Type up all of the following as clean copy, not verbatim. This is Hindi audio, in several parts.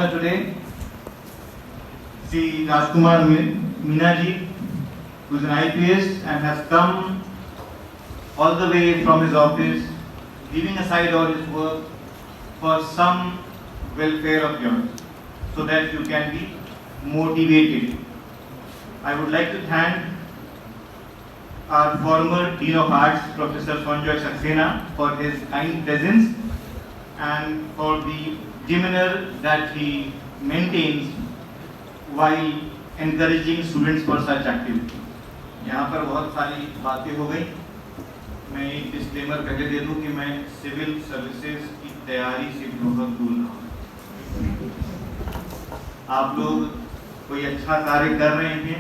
honor today, Sri Rajkumar Meena ji, who is an IPS and has come all the way from his office, leaving aside all his work for some welfare of yours, so that you can be motivated. I would like to thank our former Dean of Arts, Professor Sanjoy Saxena, for his kind presence and for the demeanor that he maintains while encouraging students for such activity. यहाँ पर बहुत सारी बातें हो गई। मैं एक डिस्क्लेमर पहले दे दूं कि मैं सिविल सर्विसेज की तैयारी से बहुत दूर रहा। आप लोग कोई अच्छा कार्य कर रहे हैं,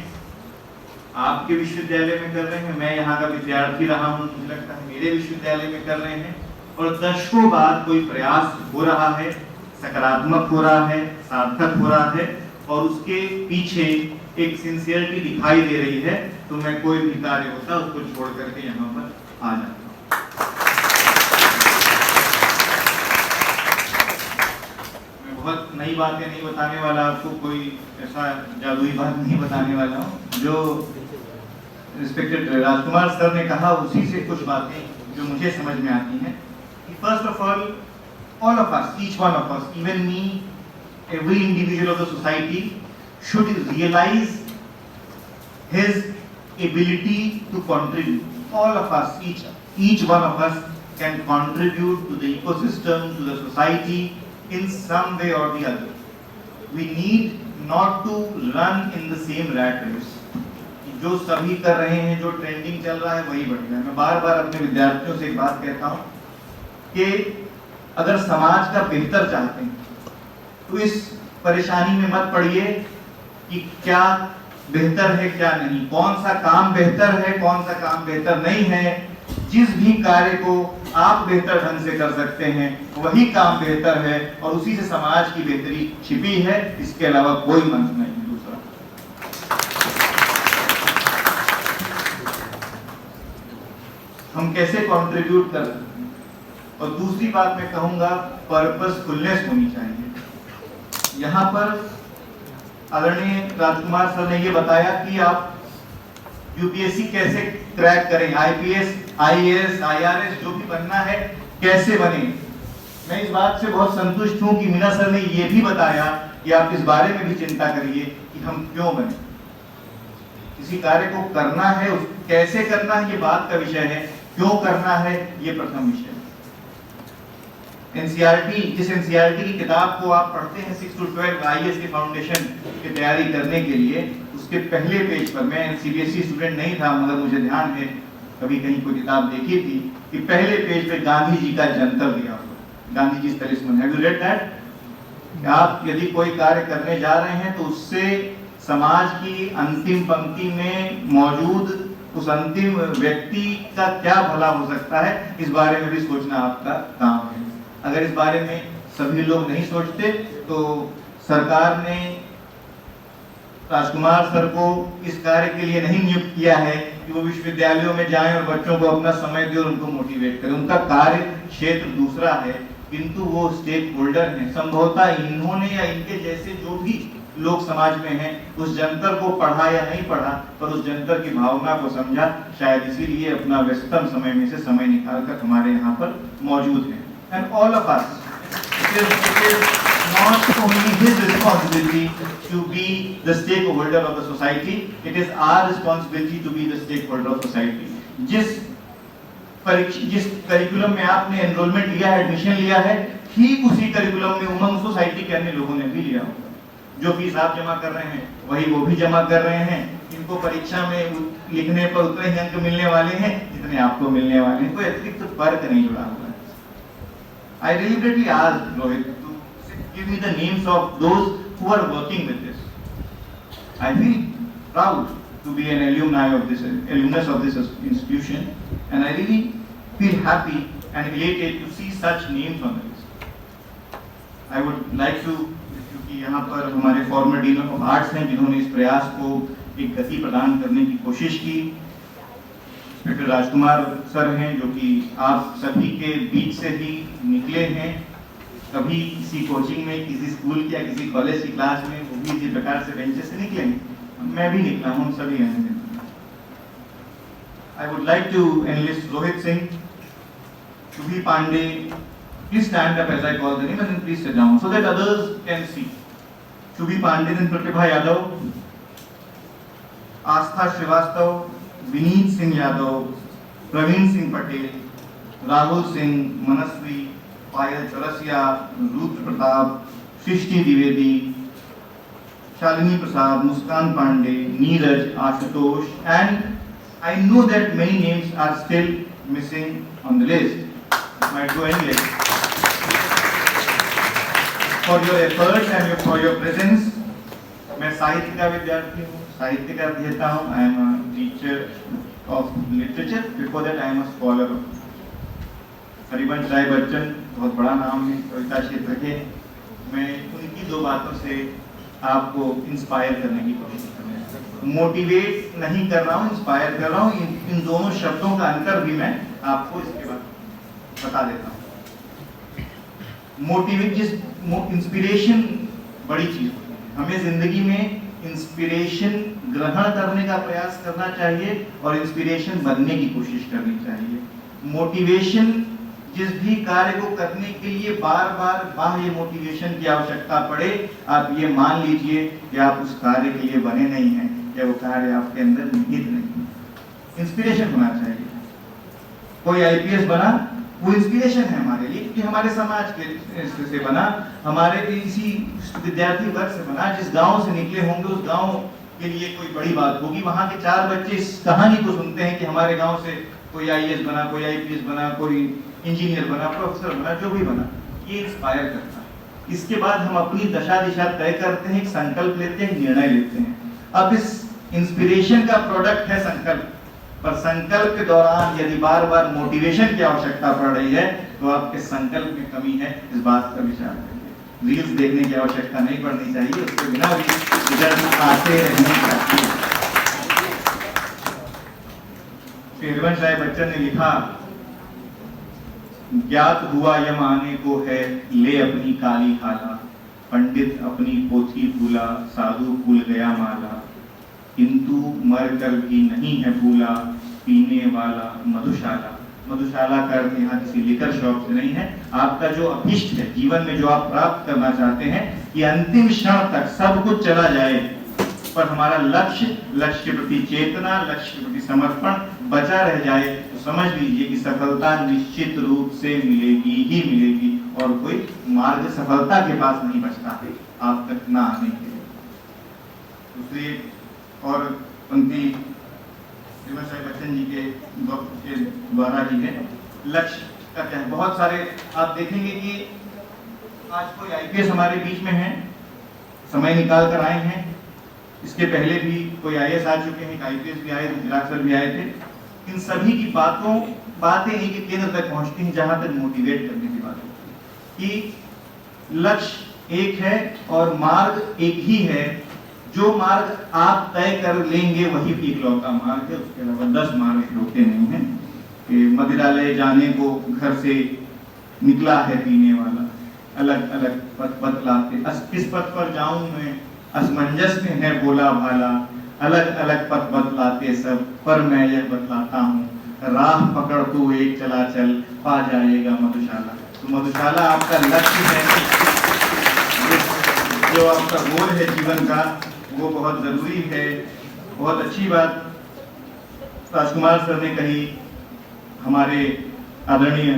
आपके विश्वविद्यालय में कर रहे हैं, मैं यहाँ का विद्यार्थी रहा हूँ, मुझे लगता है मेरे विश्वविद्यालय में कर रहे हैं, और दशकों बाद कोई प्रयास हो रहा है, सकारात्मक हो रहा है, सार्थक हो रहा है, और उसके पीछे एक सिंसियरिटी दिखाई दे रही है, तो मैं कोई भी कार्य होता उसको छोड़ करके यहाँ पर आ जाता हूँ। मैं बहुत नई बातें नहीं बताने वाला, आपको कोई ऐसा जादुई बात नहीं बताने वाला हूँ। जो रिस्पेक्टेड राजकुमार सर ने कहा उसी से कुछ बातें जो मुझे समझ में आती हैं। First of all of us, each one of us, even me, every individual of the society should realize his ability to contribute. All of us, each one of us can contribute to the ecosystem, to the society in some way or the other. We need not to run in the same rat race. जो सभी कर रहे हैं, जो ट्रेंडिंग चल रहा है वही बढ़िया है। मैं बार बार अपने विद्यार्थियों से एक बात कहता हूँ कि अगर समाज का बेहतर चाहते हैं तो इस परेशानी में मत पड़िए कि क्या बेहतर है क्या नहीं, कौन सा काम बेहतर है, कौन सा काम बेहतर नहीं है। जिस भी कार्य को आप बेहतर ढंग से कर सकते हैं वही काम बेहतर है, और उसी से समाज की बेहतरी छिपी है, इसके अलावा कोई मंत्र नहीं है। दूसरा, हम कैसे कंट्रीब्यूट कर सकते हैं, और दूसरी बात मैं कहूंगा पर्पसफुलनेस होनी चाहिए। यहाँ पर आदरणीय राजकुमार सर ने ये बताया कि आप यूपीएससी कैसे क्रैक करें, आईपीएस, आईएएस, आईआरएस जो भी बनना है कैसे बने। मैं इस बात से बहुत संतुष्ट हूं कि मीना सर ने ये भी बताया कि आप इस बारे में भी चिंता करिए कि हम क्यों बने। किसी कार्य को करना है, कैसे करना है ये बात का विषय है, क्यों करना है ये प्रथम विषय है। एनसीईआरटी, जिस एनसीईआरटी की किताब को आप पढ़ते हैं 6 to 12 आईएएस के फाउंडेशन की तैयारी करने के लिए, उसके पहले पेज पर, मैं सीबीएसई स्टूडेंट नहीं था मगर मुझे ध्यान है कभी कहीं कोई किताब देखी थी कि पहले पेज पे गांधी जी का जंतर दिया हुआ, Gandhi ji talisman. Have you read that? आप यदि कोई कार्य करने जा रहे हैं तो उससे समाज की अंतिम पंक्ति में मौजूद उस अंतिम व्यक्ति का क्या भला हो सकता है, इस बारे में भी सोचना आपका काम है। अगर इस बारे में सभी लोग नहीं सोचते तो सरकार ने राजकुमार सर को इस कार्य के लिए नहीं नियुक्त किया है कि वो विश्वविद्यालयों में जाएं और बच्चों को अपना समय दें और उनको मोटिवेट करें। उनका कार्य क्षेत्र दूसरा है, किंतु वो स्टेक होल्डर हैं। संभवतः इन्होंने या इनके जैसे जो भी लोग समाज में हैं उस जंतर को पढ़ा या नहीं पढ़ा, पर उस जंतर की भावना को समझा, शायद इसीलिए अपना व्यस्तम समय में से समय निकालकर हमारे यहाँ पर मौजूद हैं। And all of us, it is not only his responsibility to be the stakeholder of the society, it is our responsibility to be the stakeholder of society. जिस करिकुलम में आपने एनरोलमेंट लिया है, एडमिशन लिया है, ठीक उसी करिकुलम में उमंग सोसाइटी के अन्य लोगों ने भी लिया होगा। जो फीस आप जमा कर रहे हैं वही वो भी जमा कर रहे हैं। इनको परीक्षा में लिखने पर उतने ही अंक मिलने वाले हैं जितने आपको मिलने वाले हैं, कोई अतिरिक्त फर्क नहीं जुड़ा हुआ है। I deliberately asked Rohit to give me the names of those who are working with this. I feel proud to be an alumnus of this institution, and I really feel happy and elated to see such names on the list. I would like to, क्योंकि यहाँ पर हमारे फॉर्मर डीन ऑफ आर्ट्स हैं जिन्होंने इस प्रयास को एक गति प्रदान करने की कोशिश की। डॉक्टर राजकुमार सर हैं जो कि आप सभी के बीच से ही निकले हैं, कभी किसी कोचिंग में, किसी स्कूल या किसी कॉलेज की क्लास में वो भी इसी प्रकार से बेंचेस से निकलेंगे, मैं भी निकला हूँ, हम सभी हैं। I would like to enlist Rohit Singh, Shubhi Pandey. Please stand up as I call the name and then please sit down so that others can see. Shubhi Pandey, then Pratibha Yadav, Astha Srivastava, Vineet Singh Yadav, Praveen Singh Patel, Rahul Singh, Manasvi, Payal Chaurasia, Rudra Pratap, Shrishti Dwivedi, Shalini Prasad, Muskan Pandey, Neeraj, Ashutosh, and I know that many names are still missing on the list. It might go any list. For your efforts and for your presence, मैं साहित्य का विद्यार्थी हूँ, साहित्य का अध्येता हूँ. I am a teacher of literature. Before that, I am a scholar. Harivansh Rai Bachchan बहुत बड़ा नाम है कविता क्षेत्र के. मैं उनकी दो बातों से आपको इंस्पायर करने की कोशिश कर रहा हूँ. मोटिवेट नहीं कर रहा हूँ, इंस्पायर कर रहा हूँ. इन दोनों शब्दों का अंतर भी मैं आपको इसके बाद बता देता हूँ. मोटिवेट, इंस्पिरेशन बड़ी चीज होती है. हमें जिंदगी में इंस्पिरेशन ग्रहण करने का प्रयास करना चाहिए और इंस्पिरेशन बनने की कोशिश करनी चाहिए. मोटिवेशन, जिस भी कार्य को करने के लिए बार बार बाह्य मोटिवेशन की आवश्यकता पड़े, आप ये मान लीजिए कि आप उस कार्य के लिए बने नहीं हैं, या वो कार्य आपके अंदर निहित नहीं है. इंस्पिरेशन होना चाहिए. कोई आईपीएस बना, वो इंस्पिरेशन है हमारे लिए, क्योंकि हमारे समाज के से बना, हमारे इसी विद्यार्थी वर्ग से बना. जिस गांव से निकले होंगे उस गांव के लिए कोई बड़ी बात होगी. वहां के 4 बच्चे इस कहानी को सुनते हैं कि हमारे गांव से कोई आईएएस बना, कोई आईपीएस बना, कोई इंजीनियर बना, प्रोफेसर बना, जो भी बना. ये इंस्पायर करता है. इसके बाद हम अपनी दशा दिशा तय करते हैं, एक संकल्प लेते हैं, निर्णय लेते हैं. अब इस इंस्पिरेशन का प्रोडक्ट है संकल्प. पर संकल्प के दौरान यदि बार बार मोटिवेशन की आवश्यकता पड़ रही है तो आपके संकल्प में कमी है. इस बात का विचार करिए. रील्स देखने की आवश्यकता नहीं पड़नी चाहिए, उसके बिना भी रिजल्ट आते रहने चाहिए. हरिवंश राय बच्चन ने लिखा, ज्ञात हुआ यम आने को है, ले अपनी काली खाला, पंडित अपनी पोथी भूला, साधु भूल गया माला, किंतु मर कर भी नहीं है भूला, पीने वाला मधुशाला. मधुशाला का अर्थ यहाँ किसी लिकर शॉप से नहीं है. आपका जो अभिष्ट है जीवन में, जो आप प्राप्त करना चाहते हैं, ये अंतिम क्षण तक सब कुछ चला जाए, पर हमारा लक्ष्य के प्रति चेतना, लक्ष्य के प्रति समर्पण बचा रह जाए, तो समझ लीजिए कि सफलता निश्चित रूप से मिलेगी ही मिलेगी, और कोई मार्ग सफलता के पास नहीं बचता है आप तक ना आने के लिए. दूसरी और पंक्ति हरिवंश राय बच्चन जी के द्वारा ही है. लक्ष्य का क्या है? बहुत सारे आप देखेंगे कि आज कोई आईपीएस हमारे बीच में है, समय निकाल कर आए हैं. इसके पहले भी कोई आईएएस आ चुके हैं, आईपीएस भी आए थे, चिराग सर भी आए थे. इन सभी की बातें एक केंद्र तक पहुंचती हैं, जहां तक मोटिवेट करने की बात होती है कि लक्ष्य एक है और मार्ग एक ही है. जो मार्ग आप तय कर लेंगे वही इकलौता मार्ग है, उसके अलावा 10 मार्ग होते नहीं हैं. मदिरालय जाने को घर से निकला है पीने वाला, अलग अलग पथ बतलाते, किस पथ पर जाऊं मैं, असमंजस में है बोला भाला, अलग अलग पथ बतलाते सब, पर मैं यह बतलाता हूँ, राह पकड़ तू एक चला चल, पा जाएगा मधुशाला. तो मधुशाला आपका लक्ष्य है, जो आपका गोल है जीवन का, वो बहुत जरूरी है. बहुत अच्छी बात राजकुमार सर ने कही, हमारे आदरणीय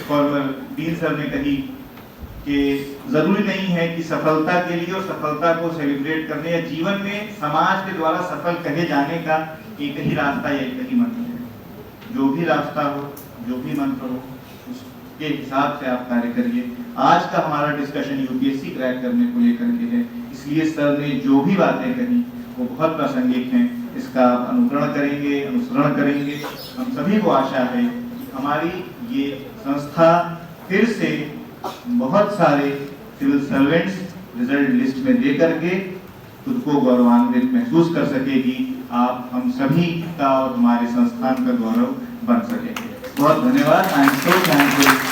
फॉर्मर डीन सर ने कही कि जरूरी नहीं है कि सफलता के लिए और सफलता को सेलिब्रेट करने या जीवन में समाज के द्वारा सफल कहे जाने का एक ही रास्ता या एक ही मंत्र है. जो भी रास्ता हो, जो भी मंत्र हो, उसके हिसाब से आप कार्य करिए. आज का हमारा डिस्कशन यूपीएससी क्रैक करने को लेकर के है, इसलिए सर ने जो भी बातें कही वो बहुत प्रासंगिक हैं. इसका अनुकरण करेंगे, अनुसरण करेंगे. हम सभी को आशा है कि हमारी ये संस्था फिर से बहुत सारे सिविल सर्वेंट्स रिजल्ट लिस्ट में दे करके खुद को गौरवान्वित महसूस कर सकेगी. आप हम सभी का और हमारे संस्थान का गौरव बन सकेंगे. बहुत धन्यवाद. I am so thankful.